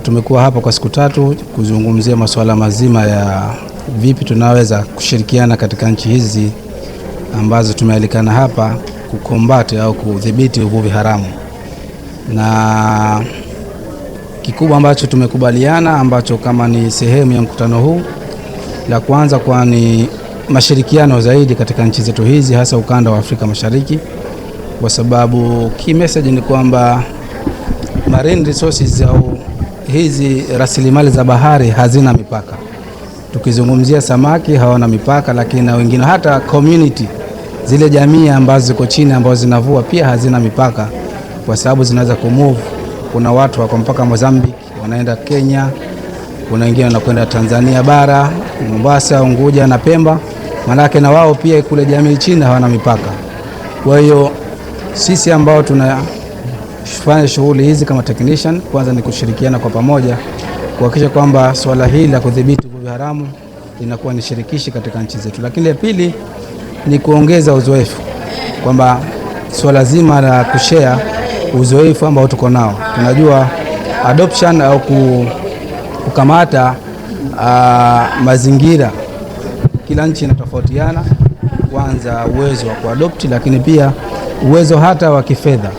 Tumekuwa hapa kwa siku 3 kuzungumzia masuala mazima ya vipi tunaweza kushirikiana katika nchi hizi ambazo tumealikana hapa kukombati au kudhibiti uvuvi haramu. Na kikubwa ambacho tumekubaliana ambacho kama ni sehemu ya mkutano huu, la kwanza kwa ni mashirikiano zaidi katika nchi zetu hizi, hasa ukanda wa Afrika Mashariki, kwa sababu key message ni kwamba marine resources au hizi rasilimali za bahari hazina mipaka. Tukizungumzia samaki hawana mipaka, lakini na wengine hata community, zile jamii ambazo ziko chini ambazo zinavua pia hazina mipaka, kwa sababu zinaweza kumove. Kuna watu wako mpaka Mozambique, wanaenda Kenya, kuna wengine wanakwenda Tanzania bara, Mombasa, Unguja na Pemba. Manake na wao pia kule jamii chini hawana mipaka. Kwa hiyo sisi ambao tunafanya shughuli hizi kama technician, kwanza ni kushirikiana kwa pamoja kuhakikisha kwamba swala hili la kudhibiti uvuvi haramu linakuwa ni shirikishi katika nchi zetu. Lakini la pili ni kuongeza uzoefu, kwamba swala zima la kushare uzoefu ambao tuko nao. Tunajua adoption au kukamata mazingira, kila nchi inatofautiana, kwanza uwezo wa kuadopti, lakini pia uwezo hata wa kifedha.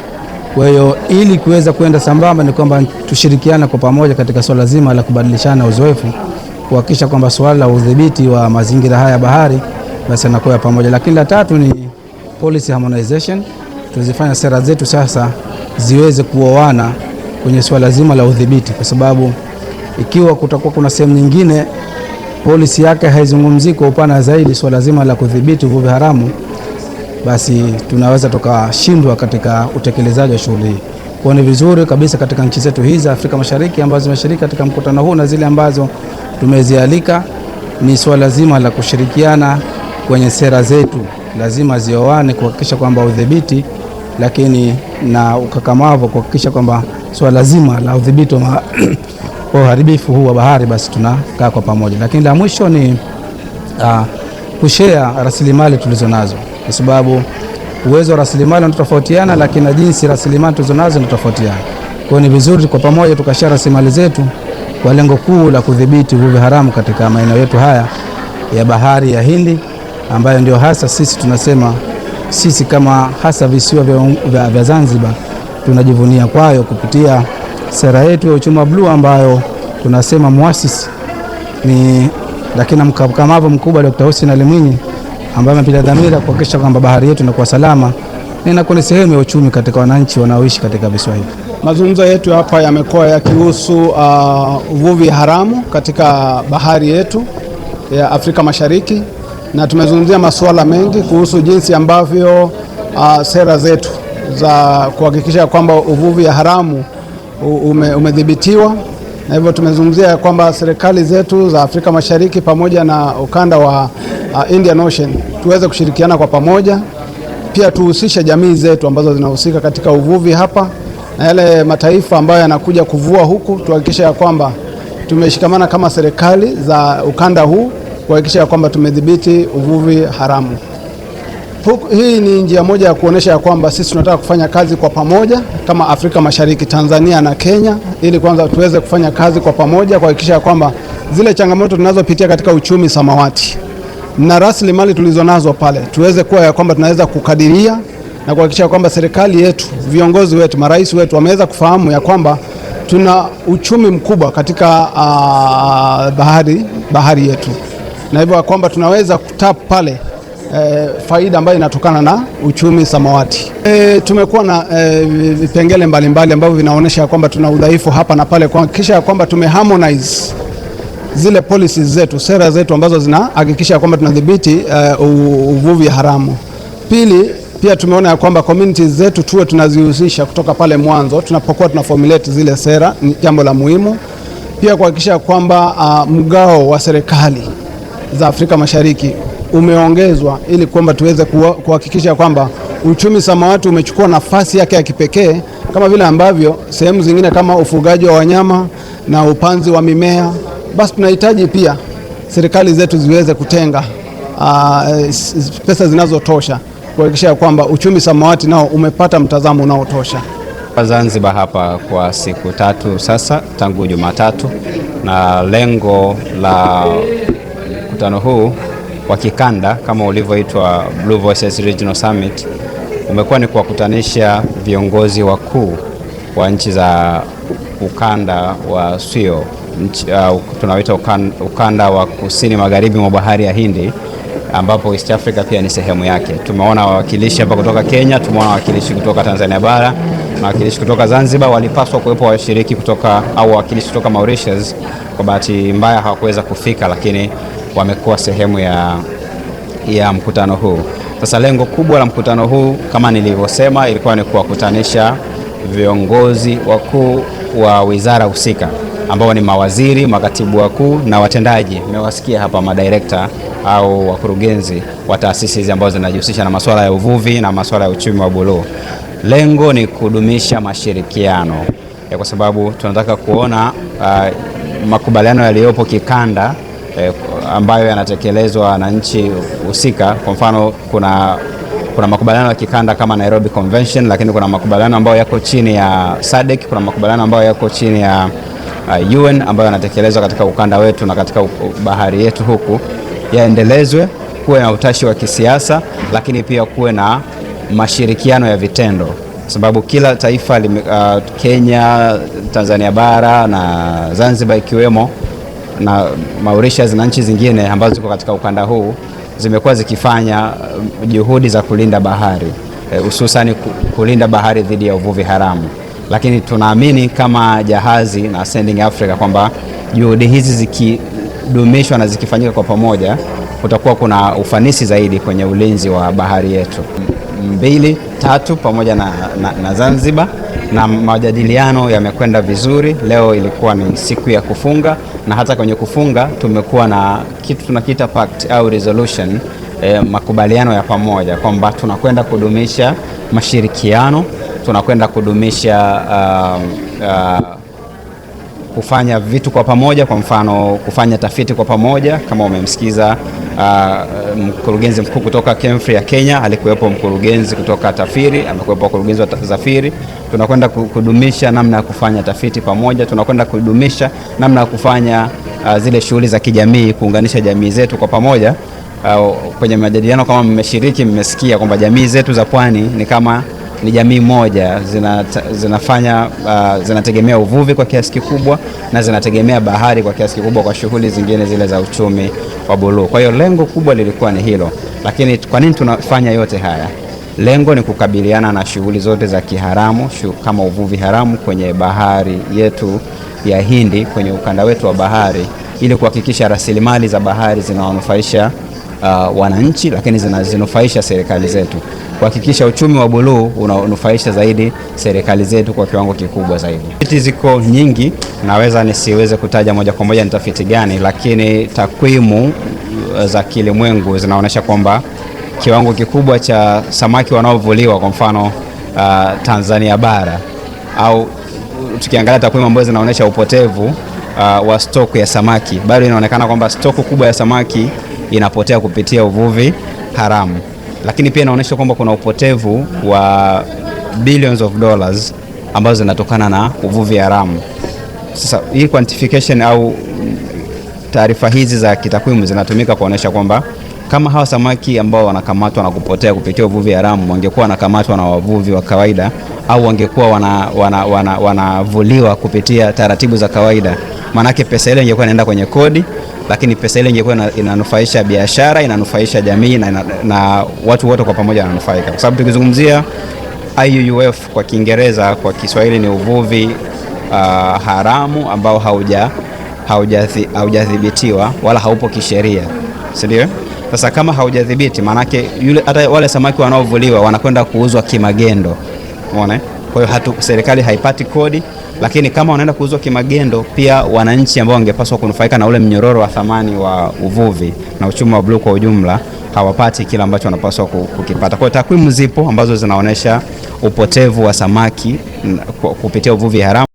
Kwa hiyo ili kuweza kwenda sambamba ni kwamba tushirikiane kwa pamoja katika swala zima la kubadilishana uzoefu, kuhakikisha kwamba swala la udhibiti wa mazingira haya bahari basi yanakuwa pamoja. Lakini la tatu ni policy harmonization. Tuzifanya sera zetu sasa ziweze kuoana kwenye swala zima la udhibiti, kwa sababu ikiwa kutakuwa kuna sehemu nyingine policy yake haizungumzii kwa upana zaidi swala zima la kudhibiti uvuvi haramu, basi tunaweza tukashindwa katika utekelezaji wa shughuli hii. Kwa ni vizuri kabisa katika nchi zetu hizi Afrika Mashariki ambazo zimeshiriki katika mkutano huu na zile ambazo tumezialika, ni swala zima la kushirikiana kwenye sera zetu, lazima zioane kuhakikisha kwamba udhibiti, lakini na ukakamavu kuhakikisha kwamba swala zima la udhibiti wa uharibifu huu wa bahari basi tunakaa kwa pamoja. Lakini la mwisho ni kushare rasilimali tulizonazo, kwa sababu uwezo wa rasilimali unatofautiana, lakini na jinsi rasilimali tulizonazo unatofautiana. Kwa ni vizuri kwa pamoja tukashare rasilimali zetu kwa lengo kuu la kudhibiti uvuvi haramu katika maeneo yetu haya ya bahari ya Hindi, ambayo ndio hasa sisi tunasema sisi kama hasa visiwa vya Zanzibar tunajivunia kwayo kupitia sera yetu ya uchumi wa bluu, ambayo tunasema muasisi ni lakini mkakamavu mkubwa Dr. Hussein Ali Mwinyi, ambaye amepiga dhamira kuhakikisha kwamba bahari yetu inakuwa salama na inakuwa ni sehemu ya uchumi katika wananchi wanaoishi katika visiwa hivi. Mazungumzo yetu hapa yamekuwa yakihusu uvuvi haramu katika bahari yetu ya Afrika Mashariki, na tumezungumzia masuala mengi kuhusu jinsi ambavyo sera zetu za kuhakikisha kwamba uvuvi haramu umedhibitiwa, na hivyo tumezungumzia kwamba serikali zetu za Afrika Mashariki pamoja na ukanda wa Indian Ocean tuweze kushirikiana kwa pamoja, pia tuhusishe jamii zetu ambazo zinahusika katika uvuvi hapa, na yale mataifa ambayo yanakuja kuvua huku, tuhakikisha kwamba tumeshikamana kama serikali za ukanda huu kuhakikisha kwamba tumedhibiti uvuvi haramu. Hii ni njia moja ya kuonesha kwamba sisi tunataka kufanya kazi kwa pamoja kama Afrika Mashariki, Tanzania na Kenya, ili kwanza tuweze kufanya kazi kwa pamoja kuhakikisha kwamba zile changamoto tunazopitia katika uchumi samawati na rasilimali tulizonazo pale tuweze kuwa ya kwamba tunaweza kukadiria na kuhakikisha kwamba serikali yetu, viongozi wetu, marais wetu wameweza kufahamu ya kwamba tuna uchumi mkubwa katika bahari yetu, na hivyo kwamba tunaweza kutap pale faida ambayo inatokana na uchumi samawati. Tumekuwa na vipengele mbalimbali ambavyo vinaonyesha kwamba tuna udhaifu hapa na pale, kuhakikisha kwamba tumeharmonize zile policies zetu, sera zetu ambazo zinahakikisha kwamba tunadhibiti uvuvi haramu. Pili, pia tumeona ya kwamba communities zetu tuwe tunazihusisha kutoka pale mwanzo tunapokuwa tunaformulate zile sera, ni jambo la muhimu. Pia kuhakikisha kwamba mgao wa serikali za Afrika Mashariki umeongezwa ili kwamba tuweze kuhakikisha kwamba uchumi samawati umechukua nafasi yake ya kipekee, kama vile ambavyo sehemu zingine kama ufugaji wa wanyama na upanzi wa mimea. Basi tunahitaji pia serikali zetu ziweze kutenga pesa zinazotosha kuhakikisha kwamba uchumi samawati nao umepata mtazamo unaotosha. Zanzibar hapa kwa siku 3 sasa tangu Jumatatu, na lengo la mkutano huu wa kikanda kama ulivyoitwa Blue Voices Regional Summit umekuwa ni kuwakutanisha viongozi wakuu wa nchi za ukanda wa SWIO, tunaoita ukanda wa kusini magharibi mwa bahari ya Hindi, ambapo East Africa pia ni sehemu yake. Tumeona wawakilishi hapa kutoka Kenya, tumeona wawakilishi kutoka Tanzania bara na wawakilishi kutoka Zanzibar. Walipaswa kuwepo washiriki kutoka au wawakilishi kutoka Mauritius, kwa bahati mbaya hawakuweza kufika, lakini wamekuwa sehemu ya mkutano huu. Sasa lengo kubwa la mkutano huu kama nilivyosema ilikuwa ni kuwakutanisha viongozi wakuu wa wizara husika ambao ni mawaziri, makatibu wakuu na watendaji. Mmewasikia hapa madirekta au wakurugenzi wa taasisi hizi ambazo zinajihusisha na masuala ya uvuvi na masuala ya uchumi wa buluu. Lengo ni kudumisha mashirikiano kwa sababu tunataka kuona makubaliano yaliyopo kikanda ambayo yanatekelezwa na nchi husika. Kwa mfano kuna makubaliano ya kikanda kama Nairobi Convention, lakini kuna makubaliano ambayo yako chini ya SADC, kuna makubaliano ambayo yako chini ya UN ambayo yanatekelezwa katika ukanda wetu na katika bahari yetu huku, yaendelezwe, kuwe na utashi wa kisiasa, lakini pia kuwe na mashirikiano ya vitendo, sababu kila taifa Kenya, Tanzania bara na Zanzibar ikiwemo na Mauritius na nchi zingine ambazo ziko katika ukanda huu zimekuwa zikifanya juhudi za kulinda bahari, hususan kulinda bahari dhidi ya uvuvi haramu. Lakini tunaamini kama jahazi na Ascending Africa kwamba juhudi hizi zikidumishwa na zikifanyika kwa pamoja, kutakuwa kuna ufanisi zaidi kwenye ulinzi wa bahari yetu. 2, 3 pamoja na Zanzibar, na majadiliano yamekwenda vizuri. Leo ilikuwa ni siku ya kufunga, na hata kwenye kufunga tumekuwa na kitu tunakiita pact au resolution, makubaliano ya pamoja kwamba tunakwenda kudumisha mashirikiano, tunakwenda kudumisha kufanya vitu kwa pamoja. Kwa mfano kufanya tafiti kwa pamoja, kama umemsikiza mkurugenzi mkuu kutoka KEMFRI ya Kenya, alikuwepo mkurugenzi kutoka TAFIRI, amekuwepo mkurugenzi wa ZAFIRI. Tunakwenda kudumisha namna ya kufanya tafiti pamoja, tunakwenda kudumisha namna ya kufanya zile shughuli za kijamii, kuunganisha jamii zetu kwa pamoja. Kwenye majadiliano kama mmeshiriki, mmesikia kwamba jamii zetu za pwani ni jamii moja, zinategemea uvuvi kwa kiasi kikubwa na zinategemea bahari kwa kiasi kikubwa kwa shughuli zingine zile za uchumi wa buluu. Kwa hiyo lengo kubwa lilikuwa ni hilo. Lakini kwa nini tunafanya yote haya? Lengo ni kukabiliana na shughuli zote za kiharamu kama uvuvi haramu kwenye bahari yetu ya Hindi, kwenye ukanda wetu wa bahari, ili kuhakikisha rasilimali za bahari zinawanufaisha wananchi, lakini zinazinufaisha serikali zetu, kuhakikisha uchumi wa buluu unanufaisha zaidi serikali zetu kwa kiwango kikubwa zaidi. Tafiti ziko nyingi, naweza nisiweze kutaja moja kwa moja ni tafiti gani, lakini takwimu za kilimwengu zinaonyesha kwamba kiwango kikubwa cha samaki wanaovuliwa, kwa mfano Tanzania bara, au tukiangalia takwimu ambazo zinaonyesha upotevu wa stoku ya samaki, bado inaonekana kwamba stoku kubwa ya samaki inapotea kupitia uvuvi haramu. Lakini pia inaonyesha kwamba kuna upotevu wa billions of dollars ambazo zinatokana na uvuvi haramu. Sasa hii quantification au taarifa hizi za kitakwimu zinatumika kuonyesha kwamba kama hawa samaki ambao wanakamatwa na kupotea kupitia uvuvi haramu wangekuwa wanakamatwa na wavuvi wa kawaida, au wangekuwa wanavuliwa kupitia taratibu za kawaida, manake pesa ile ingekuwa inaenda kwenye kodi, lakini pesa ile ingekuwa inanufaisha biashara, inanufaisha jamii na watu wote kwa pamoja wananufaika. Kwa sababu tukizungumzia IUUF kwa Kiingereza, kwa Kiswahili ni uvuvi haramu ambao haujadhibitiwa wala haupo kisheria, si ndio? Sasa kama haujadhibiti, manake hata wale samaki wanaovuliwa wanakwenda kuuzwa kimagendo, umeona? Kwa hiyo serikali haipati kodi, lakini kama wanaenda kuuzwa kimagendo, pia wananchi ambao wangepaswa kunufaika na ule mnyororo wa thamani wa uvuvi na uchumi wa bluu kwa ujumla hawapati kile ambacho wanapaswa kukipata. Kwa hiyo takwimu zipo ambazo zinaonyesha upotevu wa samaki kupitia uvuvi haramu.